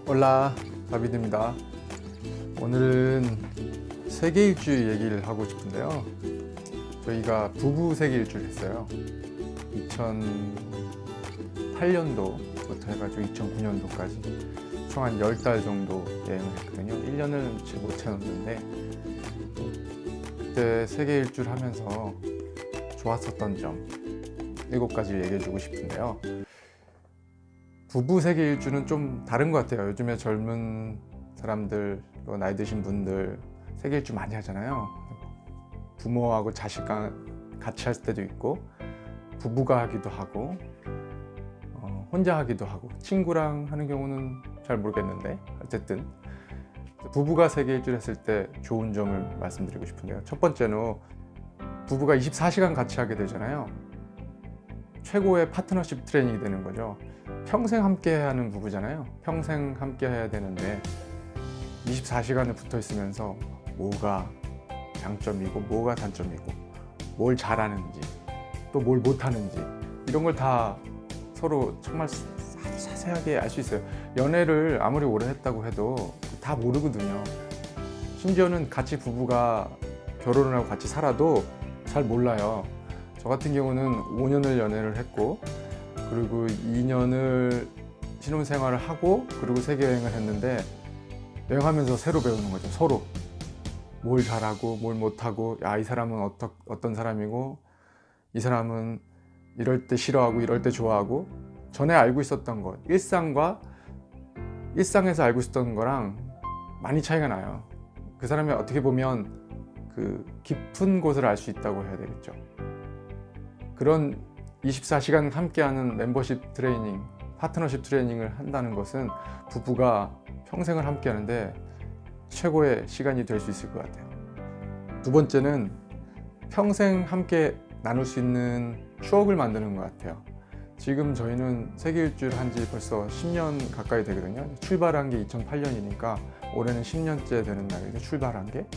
올라, 다비드입니다. 오늘은 세계 일주 얘기를 하고 싶은데요. 저희가 부부 세계 일주를 했어요. 2008년도부터 해가지고 2009년도까지 총 한 10달 정도 여행을 했거든요. 1년을 채 못 채웠는데 그때 세계 일주를 하면서 좋았었던 점 7가지를 얘기해주고 싶은데요. 부부 세계 일주는 좀 다른 것 같아요. 요즘에 젊은 사람들, 또 나이 드신 분들 세계 일주 많이 하잖아요. 부모하고 자식과 같이 할 때도 있고, 부부가 하기도 하고, 혼자 하기도 하고, 친구랑 하는 경우는 잘 모르겠는데 어쨌든 부부가 세계 일주를 했을 때 좋은 점을 말씀드리고 싶은데요. 첫 번째는 부부가 24시간 같이 하게 되잖아요. 최고의 파트너십 트레이닝이 되는 거죠. 평생 함께 하는 부부잖아요. 평생 함께 해야 되는데 24시간을 붙어 있으면서 뭐가 장점이고 뭐가 단점이고 뭘 잘하는지 또 뭘 못하는지 이런 걸 다 서로 정말 아주 자세하게 알 수 있어요. 연애를 아무리 오래 했다고 해도 다 모르거든요. 심지어는 같이 부부가 결혼을 하고 같이 살아도 잘 몰라요. 저 같은 경우는 5년을 연애를 했고, 그리고 2년을 신혼생활을 하고, 그리고 세계여행을 했는데, 여행하면서 새로 배우는 거죠. 서로 뭘 잘하고 뭘 못하고, 야, 이 사람은 어떤 사람이고, 이 사람은 이럴 때 싫어하고 이럴 때 좋아하고, 전에 알고 있었던 것, 일상에서 알고 있었던 거랑 많이 차이가 나요. 그 사람이 어떻게 보면 그 깊은 곳을 알 수 있다고 해야 되겠죠. 그런 24시간 함께하는 멤버십 트레이닝, 파트너십 트레이닝을 한다는 것은 부부가 평생을 함께하는데 최고의 시간이 될 수 있을 것 같아요. 두 번째는 평생 함께 나눌 수 있는 추억을 만드는 것 같아요. 지금 저희는 세계 일주를 한 지 벌써 10년 가까이 되거든요. 출발한 게 2008년이니까 올해는 10년째 되는 날이죠. 출발한 게.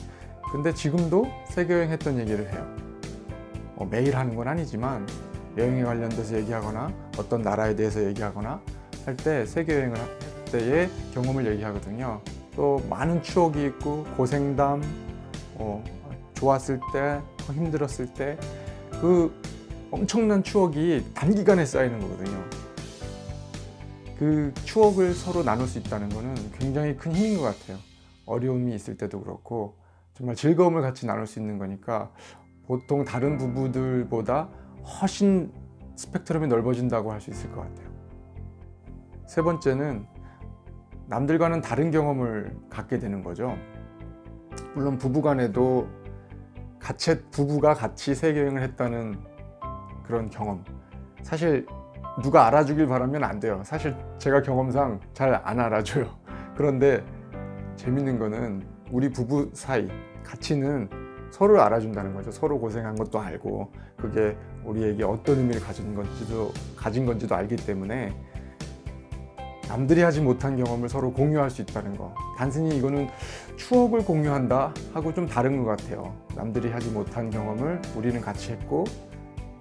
근데 지금도 세계여행 했던 얘기를 해요. 매일 하는 건 아니지만 여행에 관련돼서 얘기하거나 어떤 나라에 대해서 얘기하거나 할 때 세계여행을 할 때의 경험을 얘기하거든요. 또 많은 추억이 있고 고생담, 좋았을 때, 힘들었을 때 그 엄청난 추억이 단기간에 쌓이는 거거든요. 그 추억을 서로 나눌 수 있다는 거는 굉장히 큰 힘인 것 같아요. 어려움이 있을 때도 그렇고 정말 즐거움을 같이 나눌 수 있는 거니까 보통 다른 부부들보다 훨씬 스펙트럼이 넓어진다고 할 수 있을 것 같아요. 세 번째는 남들과는 다른 경험을 갖게 되는 거죠. 물론 부부간에도 부부가 같이 세계여행을 했다는 그런 경험, 사실 누가 알아주길 바라면 안 돼요. 사실 제가 경험상 잘 안 알아줘요. 그런데 재밌는 거는 우리 부부 사이 같이는 서로를 알아준다는 거죠. 서로 고생한 것도 알고 그게 우리에게 어떤 의미를 가진 건지도 알기 때문에 남들이 하지 못한 경험을 서로 공유할 수 있다는 거. 단순히 이거는 추억을 공유한다 하고 좀 다른 것 같아요. 남들이 하지 못한 경험을 우리는 같이 했고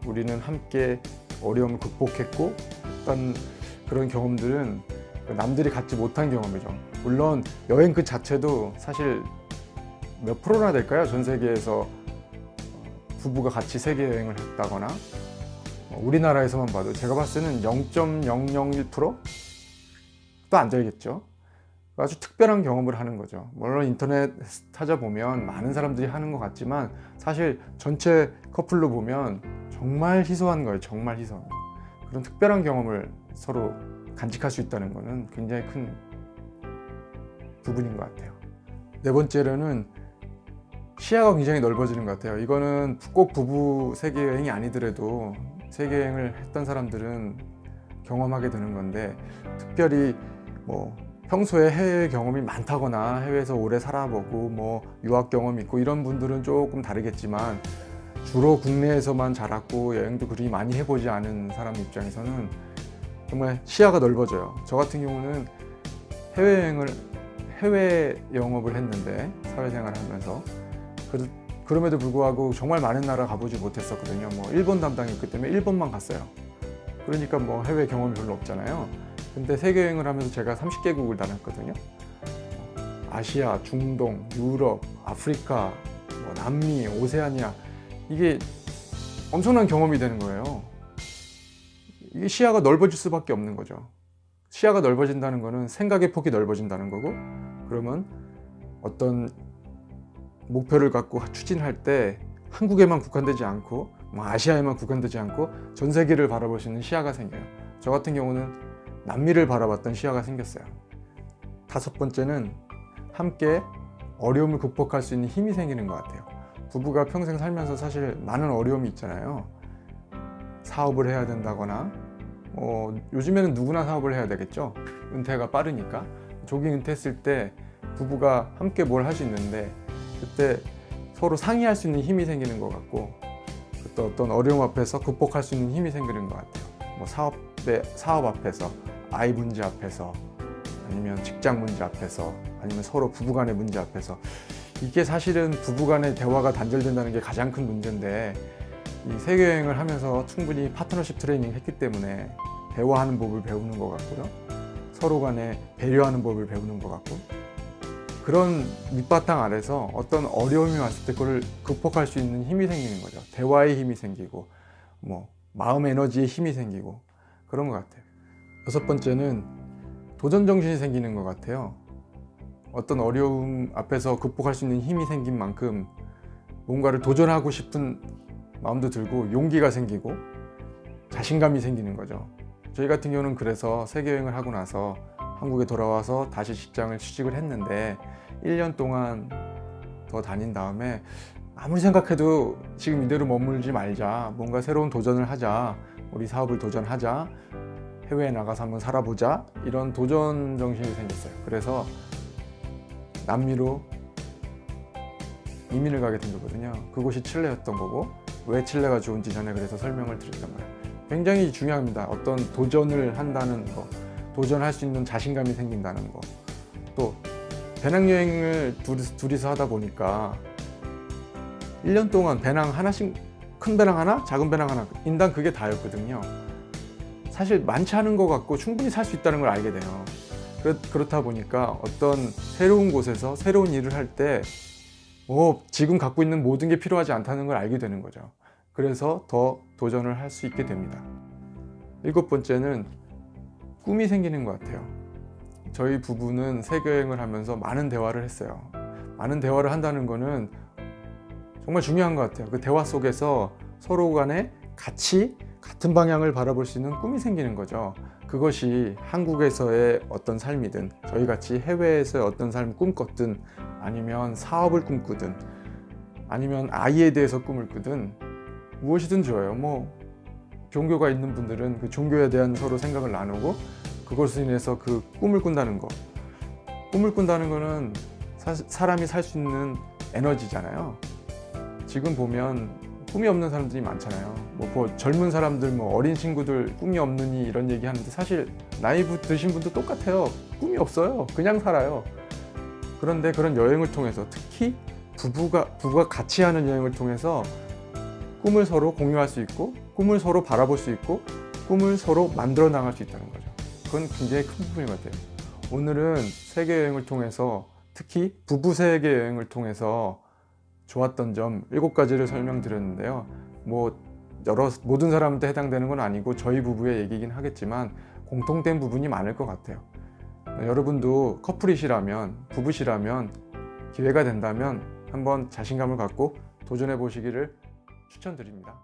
우리는 함께 어려움을 극복했고 어떤 그런 경험들은 남들이 갖지 못한 경험이죠. 물론 여행 그 자체도 사실 몇 프로나 될까요? 전 세계에서 부부가 같이 세계 여행을 했다거나 우리나라에서만 봐도 제가 봤을 때는 0.001%도 안 되겠죠. 아주 특별한 경험을 하는 거죠. 물론 인터넷 찾아보면 많은 사람들이 하는 것 같지만 사실 전체 커플로 보면 정말 희소한 거예요. 정말 희소한 거. 그런 특별한 경험을 서로 간직할 수 있다는 것은 굉장히 큰 부분인 것 같아요. 네 번째로는 시야가 굉장히 넓어지는 것 같아요. 이거는 꼭 부부 세계여행이 아니더라도 세계여행을 했던 사람들은 경험하게 되는 건데, 특별히 평소에 해외 경험이 많다거나 해외에서 오래 살아보고 유학 경험이 있고 이런 분들은 조금 다르겠지만 주로 국내에서만 자랐고 여행도 그리 많이 해보지 않은 사람 입장에서는 정말 시야가 넓어져요. 저 같은 경우는 해외 영업을 했는데 사회생활을 하면서 그럼에도 불구하고 정말 많은 나라 가보지 못했었거든요. 일본 담당이었기 때문에 일본만 갔어요. 그러니까 해외 경험이 별로 없잖아요. 근데 세계 여행을 하면서 제가 30개국을 다녔거든요. 아시아, 중동, 유럽, 아프리카, 남미, 오세아니아, 이게 엄청난 경험이 되는 거예요. 이게 시야가 넓어질 수밖에 없는 거죠. 시야가 넓어진다는 거는 생각의 폭이 넓어진다는 거고, 그러면 어떤 목표를 갖고 추진할 때 한국에만 국한되지 않고 아시아에만 국한되지 않고 전 세계를 바라볼 수 있는 시야가 생겨요. 저 같은 경우는 남미를 바라봤던 시야가 생겼어요. 다섯 번째는 함께 어려움을 극복할 수 있는 힘이 생기는 것 같아요. 부부가 평생 살면서 사실 많은 어려움이 있잖아요. 사업을 해야 된다거나 요즘에는 누구나 사업을 해야 되겠죠. 은퇴가 빠르니까. 조기 은퇴했을 때 부부가 함께 뭘 할 수 있는데 그때 서로 상의할 수 있는 힘이 생기는 것 같고, 또 어떤 어려움 앞에서 극복할 수 있는 힘이 생기는 것 같아요. 사업 앞에서, 아이 문제 앞에서, 아니면 직장 문제 앞에서, 아니면 서로 부부간의 문제 앞에서. 이게 사실은 부부간의 대화가 단절된다는 게 가장 큰 문제인데, 이 세계 여행을 하면서 충분히 파트너십 트레이닝 했기 때문에 대화하는 법을 배우는 것 같고요. 서로 간에 배려하는 법을 배우는 것 같고, 그런 밑바탕 아래서 어떤 어려움이 왔을 때 그걸 극복할 수 있는 힘이 생기는 거죠. 대화의 힘이 생기고, 마음 에너지의 힘이 생기고, 그런 것 같아요. 여섯 번째는 도전 정신이 생기는 것 같아요. 어떤 어려움 앞에서 극복할 수 있는 힘이 생긴 만큼 뭔가를 도전하고 싶은 마음도 들고 용기가 생기고 자신감이 생기는 거죠. 저희 같은 경우는 그래서 세계 여행을 하고 나서 한국에 돌아와서 다시 직장을 취직을 했는데 1년 동안 더 다닌 다음에 아무리 생각해도 지금 이대로 머물지 말자, 뭔가 새로운 도전을 하자, 우리 사업을 도전하자, 해외에 나가서 한번 살아보자, 이런 도전 정신이 생겼어요. 그래서 남미로 이민을 가게 된 거거든요. 그곳이 칠레였던 거고, 왜 칠레가 좋은지 전에 그래서 설명을 드렸단 말이에요. 굉장히 중요합니다. 어떤 도전을 한다는 거, 도전할 수 있는 자신감이 생긴다는 거. 또 배낭여행을 둘이서 하다 보니까 1년 동안 배낭 하나씩, 큰 배낭 하나, 작은 배낭 하나, 인당 그게 다였거든요. 사실 많지 않은 것 같고 충분히 살 수 있다는 걸 알게 돼요. 그렇다 보니까 어떤 새로운 곳에서 새로운 일을 할 때 지금 갖고 있는 모든 게 필요하지 않다는 걸 알게 되는 거죠. 그래서 더 도전을 할 수 있게 됩니다. 일곱 번째는 꿈이 생기는 것 같아요. 저희 부부는 세계 여행을 하면서 많은 대화를 했어요. 많은 대화를 한다는 거는 정말 중요한 것 같아요. 그 대화 속에서 서로 간에 같은 방향을 바라볼 수 있는 꿈이 생기는 거죠. 그것이 한국에서의 어떤 삶이든, 저희 같이 해외에서의 어떤 삶을 꿈꿨든, 아니면 사업을 꿈꾸든, 아니면 아이에 대해서 꿈을 꾸든 무엇이든 좋아요. 종교가 있는 분들은 그 종교에 대한 서로 생각을 나누고 그것으로 인해서 그 꿈을 꾼다는 거. 꿈을 꾼다는 거는 사람이 살 수 있는 에너지잖아요. 지금 보면 꿈이 없는 사람들이 많잖아요. 젊은 사람들, 어린 친구들 꿈이 없느니 이런 얘기 하는데 사실 나이 드신 분도 똑같아요. 꿈이 없어요. 그냥 살아요. 그런데 그런 여행을 통해서, 특히 부부가 같이 하는 여행을 통해서 꿈을 서로 공유할 수 있고, 꿈을 서로 바라볼 수 있고, 꿈을 서로 만들어 나갈 수 있다는 거죠. 그건 굉장히 큰 부분인 것 같아요. 오늘은 세계 여행을 통해서, 특히 부부 세계 여행을 통해서 좋았던 점 7가지를 설명드렸는데요. 모든 사람한테 해당되는 건 아니고 저희 부부의 얘기긴 하겠지만 공통된 부분이 많을 것 같아요. 여러분도 커플이시라면, 부부시라면 기회가 된다면 한번 자신감을 갖고 도전해 보시기를 추천드립니다.